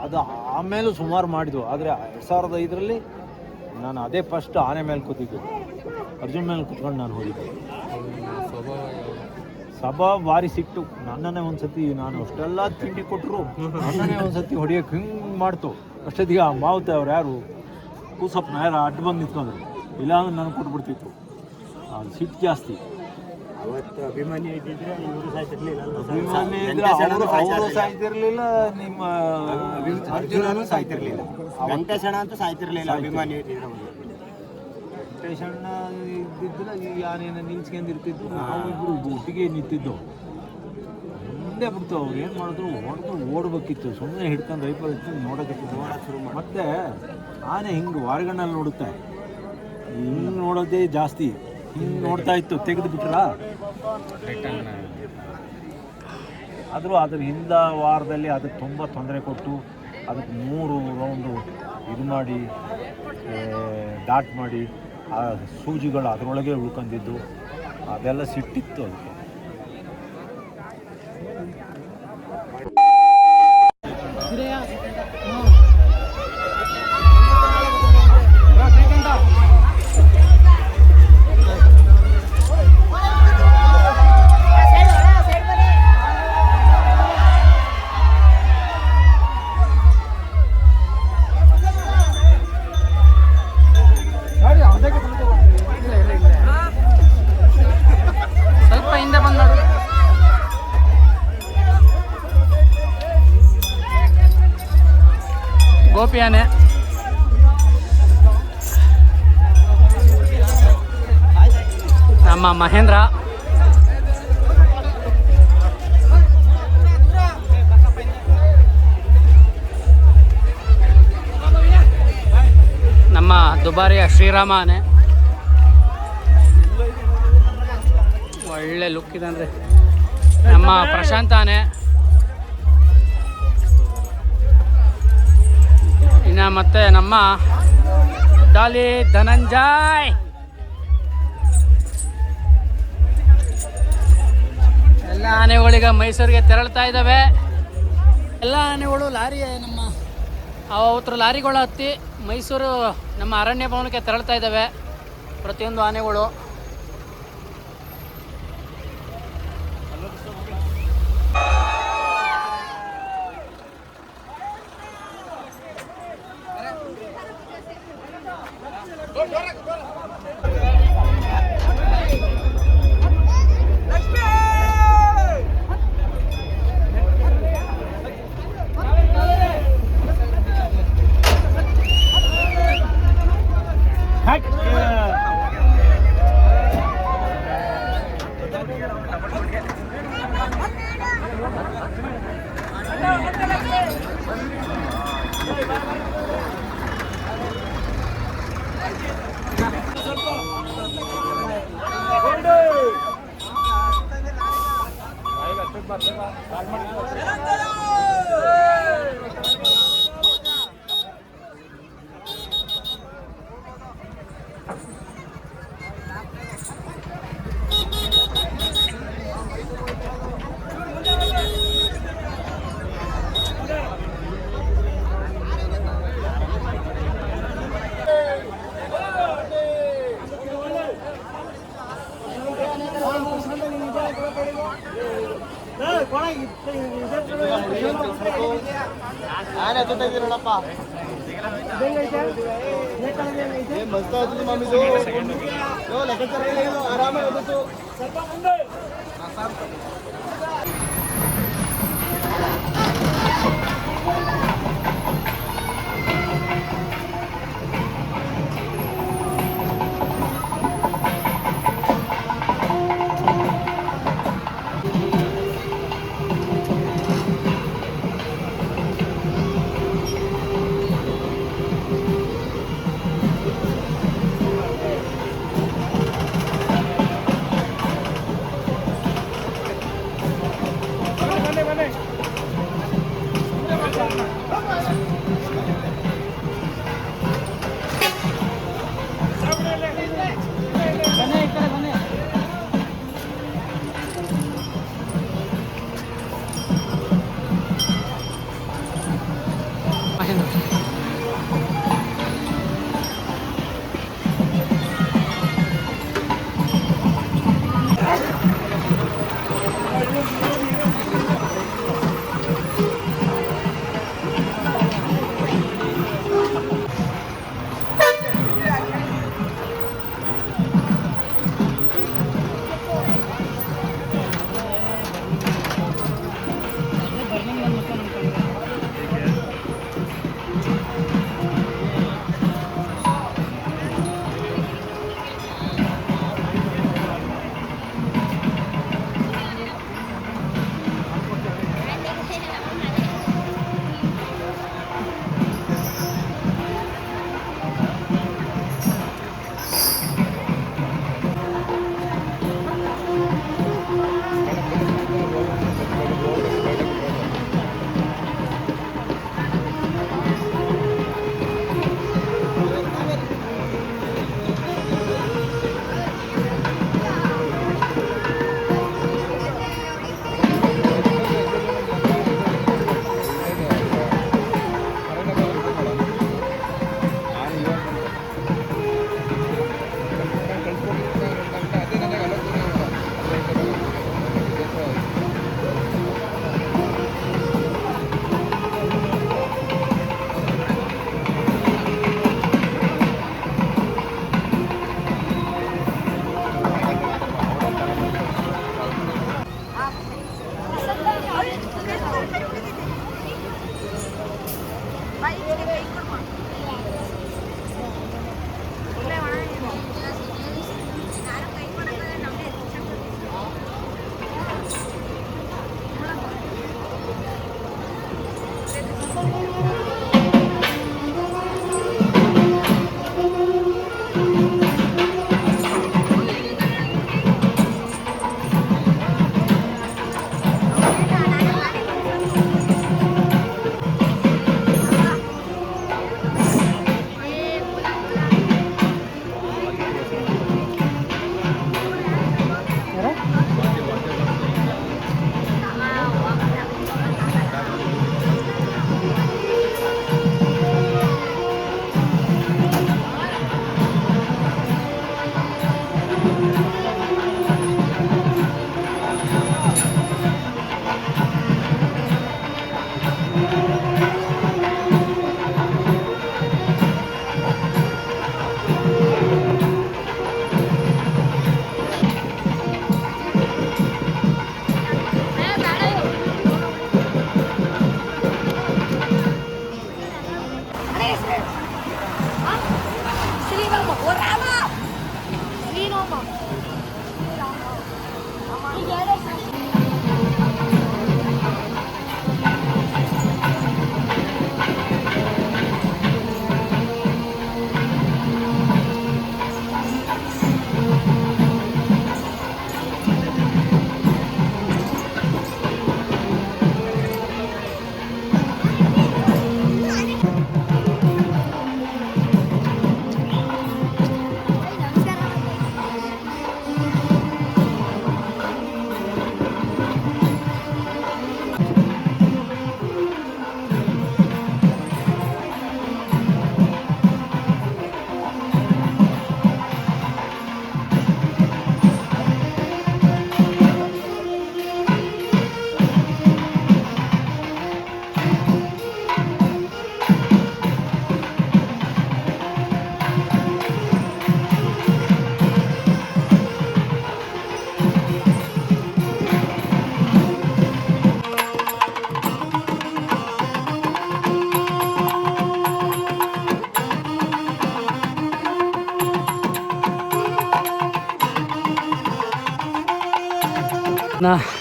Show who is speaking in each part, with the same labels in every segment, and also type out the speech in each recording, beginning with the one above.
Speaker 1: ಅದು ಆಮೇಲೂ ಸುಮಾರು ಮಾಡಿದ್ವು. ಆದರೆ 2005ರಲ್ಲಿ ನಾನು ಅದೇ ಫಸ್ಟ್ ಆನೆ ಮೇಲೆ ಕೂತಿದ್ದು, ಅರ್ಜುನ್ ಮೇಲೆ ಕೂತ್ಕೊಂಡು ನಾನು ಹೋಗಿದ್ದೆ. ಸಭಾ ಭಾರಿ ಸಿಟ್ಟು. ನನ್ನನ್ನೇ ಒಂದ್ಸತಿ, ನಾನು ಅಷ್ಟೆಲ್ಲ ತಿಂಡಿ ಕೊಟ್ಟರು ನನ್ನನ್ನೇ ಒಂದ್ಸತಿ ಹೊಡಿಯೋಕೆ ಹಿಂಗೆ ಮಾಡ್ತು. ಅಷ್ಟೊತ್ತಿಗೆ ಆ ಮಾವುತೆ ಅವ್ರು ಯಾರು ಕೂಸಪ್ಪನ ಯಾರು ಅಡ್ಡ ಬಂದು ನಿಂತ್ಕೊಂಡ್ರು, ಇಲ್ಲಾಂದ್ರೆ ನನಗೆ ಕೊಟ್ಬಿಡ್ತಿತ್ತು. ಅದು ಸಿಟ್ಟು ಜಾಸ್ತಿ.
Speaker 2: ಅವತ್ತು ಅಭಿಮಾನಿ ಇದ್ದಿದ್ರೆ ಇವರು ಸಾಯ್ತಿರ್ಲಿಲ್ಲ,
Speaker 1: ಅವರು ಸಾಯ್ತಿರ್ಲಿಲ್ಲ, ನಿಮ್ಮ
Speaker 2: ಅರ್ಜುನನು ಸಾಯ್ತಿರ್ಲಿಲ್ಲ, ವೆಂಕಟೇಶಣ್ಣ ಅಂತೂ ಸಾಯ್ತಿರ್ಲಿಲ್ಲ. ಅಭಿಮಾನಿ ಇದ್ದಿದ್ರೆ
Speaker 1: ವೆಂಕಟೇಶಣ್ಣ ಇದ್ದಿದ್ರೆ ಈ ಆನೆಯನ್ನು ನಿಲ್ಸ್ಕೊಂಡಿರ್ತಿದ್ದು, ನಾವು ಇಬ್ಬರು ಒಟ್ಟಿಗೆ ನಿಂತಿದ್ದು. ಮುಂದೆ ಬಿಡ್ತು. ಅವ್ರು ಏನು ಮಾಡಿದ್ರು, ಓಡಬೇಕಿತ್ತು. ಸುಮ್ಮನೆ ಹಿಡ್ಕೊಂಡು ರೈಫಲ್ ಇತ್ತು ನೋಡೋಕ್ಕಿತ್ತು. ಮತ್ತೆ ಆನೆ ಹಿಂಗೆ ವಾರಗಣ್ಣಲ್ಲಿ ನೋಡುತ್ತೆ, ಹಿಂಗೆ ನೋಡೋದೇ ಜಾಸ್ತಿ. ಹಿಂಗೆ ನೋಡ್ತಾ ಇತ್ತು, ತೆಗೆದು ಬಿಟ್ರ. ಆದರೂ ಅದ್ರ ಹಿಂದ ವಾರದಲ್ಲಿ ಅದಕ್ಕೆ ತುಂಬ ತೊಂದರೆ ಕೊಟ್ಟು ಅದಕ್ಕೆ 3 ರೌಂಡು ಇದು ಮಾಡಿ ಡಾಟ್ ಮಾಡಿ ಆ ಸೂಜಿಗಳು ಅದರೊಳಗೆ ಉಳ್ಕೊಂಡಿದ್ದು, ಅದೆಲ್ಲ ಸಿಟ್ಟಿತ್ತು ಅದಕ್ಕೆ.
Speaker 3: ಸ್ವಲ್ಪ ಹಿಂದೆ ಬಂದು ನೋಡು. ಗೋಪಿ ಆನೆ ನಮ್ಮ ಮಹೇಂದ್ರ. ನಮ್ಮ ದುಬಾರಿಯ ಶ್ರೀರಾಮ ಆನೆ. ಒಳ್ಳೆ ಲುಕ್ ಇದೆ ಅಂದರೆ ನಮ್ಮ ಪ್ರಶಾಂತ್ ಆನೆ. ಇನ್ನು ಮತ್ತೆ ನಮ್ಮ ಡಾಲಿ ಧನಂಜಯ್. ಎಲ್ಲ ಆನೆಗಳೀಗ ಮೈಸೂರಿಗೆ ತೆರಳ್ತಾ ಇದ್ದಾವೆ. ಎಲ್ಲ ಆನೆಗಳು ಲಾರಿ, ನಮ್ಮ ಅವತ್ರ ಲಾರಿಗಳು ಹತ್ತಿ ಮೈಸೂರು ನಮ್ಮ ಅರಣ್ಯ ಭವನಕ್ಕೆ ತೆರಳ್ತಾ ಇದ್ದಾವೆ ಪ್ರತಿಯೊಂದು ಆನೆಗಳು.
Speaker 2: ಆನೆ ಜೊತೆಗೆ ನೋಡಪ್ಪ, ಮಸ್ತ್ ಆಗ್ತದೆ ಮಮ್ಮಿದು. ಲೆಕ್ಕಾಚಾರ ಇಲ್ಲ, ಆರಾಮಾಗಿ ಓದಿತ್ತು.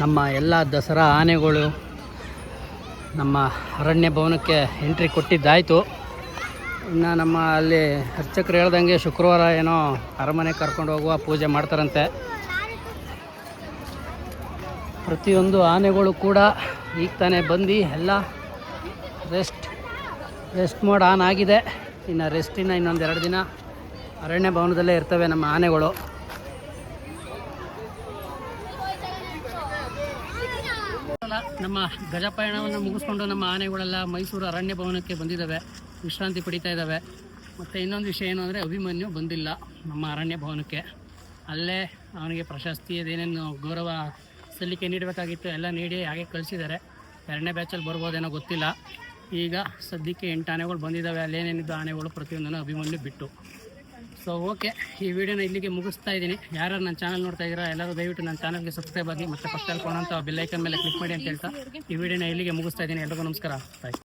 Speaker 3: ನಮ್ಮ ಎಲ್ಲ ದಸರಾ ಆನೆಗಳು ನಮ್ಮ ಅರಣ್ಯ ಭವನಕ್ಕೆ ಎಂಟ್ರಿ ಕೊಟ್ಟಿದ್ದಾಯಿತು. ಇನ್ನು ನಮ್ಮ ಅಲ್ಲಿ ಅರ್ಚಕರು ಹೇಳ್ದಂಗೆ ಶುಕ್ರವಾರ ಏನೋ ಅರಮನೆ ಕರ್ಕೊಂಡು ಹೋಗುವ ಪೂಜೆ ಮಾಡ್ತಾರಂತೆ. ಪ್ರತಿಯೊಂದು ಆನೆಗಳು ಕೂಡ ಈಗ ತಾನೇ ಬಂದು ಎಲ್ಲ ರೆಸ್ಟ್ ಮೋಡ್ ಆನ್ ಆಗಿದೆ. ಇನ್ನು ರೆಸ್ಟಿನ ಇನ್ನೊಂದೆರಡು ದಿನ ಅರಣ್ಯ ಭವನದಲ್ಲೇ ಇರ್ತವೆ ನಮ್ಮ ಆನೆಗಳು. ನಮ್ಮ ಗಜಪಯಣವನ್ನು ಮುಗಿಸ್ಕೊಂಡು ನಮ್ಮ ಆನೆಗಳೆಲ್ಲ ಮೈಸೂರು ಅರಣ್ಯ ಭವನಕ್ಕೆ ಬಂದಿದ್ದಾವೆ, ವಿಶ್ರಾಂತಿ ಪಡಿತಾ ಇದ್ದಾವೆ. ಮತ್ತು ಇನ್ನೊಂದು ವಿಷಯ ಏನು ಅಂದರೆ ಅಭಿಮನ್ಯು ಬಂದಿಲ್ಲ ನಮ್ಮ ಅರಣ್ಯ ಭವನಕ್ಕೆ. ಅಲ್ಲೇ ಅವನಿಗೆ ಪ್ರಶಸ್ತಿ ಅದೇನೇನು ಗೌರವ ಸಲ್ಲಿಕೆ ನೀಡಬೇಕಾಗಿತ್ತು ಎಲ್ಲ ನೀಡಿ ಹಾಗೆ ಕಳಿಸಿದ್ದಾರೆ. 2ನೇ ಬ್ಯಾಚಲ್ಲಿ ಬರ್ಬೋದೇನೋ ಗೊತ್ತಿಲ್ಲ. ಈಗ ಸದ್ಯಕ್ಕೆ 8 ಆನೆಗಳು ಬಂದಿದ್ದಾವೆ. ಅಲ್ಲೇನೇನಿದ್ದು ಆನೆಗಳು ಪ್ರತಿಯೊಂದನ್ನು ಅಭಿಮನ್ಯು ಬಿಟ್ಟು. ಸೊ ಓಕೆ, ಈ ವಿಡಿಯೋನ ಇಲ್ಲಿಗೆ ಮುಗಿಸ್ತಾ ಇದ್ದೀನಿ. ಯಾರು ನನ್ನ ಚಾನಲ್ ನೋಡ್ತಾ ಇದ್ದೀರಾ ಎಲ್ಲರೂ ದಯವಿಟ್ಟು ನನ್ನ ಚಾನಲ್ಗೆ ಸಬ್ಸ್ಕ್ರೈಬ್ ಆಗಿ ಮತ್ತು ಪಕ್ಕದಲ್ಲಿ ಕೊಡೋಂಥ ಬೆಲ್ಲೈಕನ್ ಮೇಲೆ ಕ್ಲಿಕ್ ಮಾಡಿ ಅಂತ ಹೇಳ್ತಾ ಈ ವಿಡಿಯೋನ ಇಲ್ಲಿಗೆ ಮುಗಿಸ್ತಾ ಇದ್ದೀನಿ. ಎಲ್ರಿಗೂ ನಮಸ್ಕಾರ. ಬಾಯ್.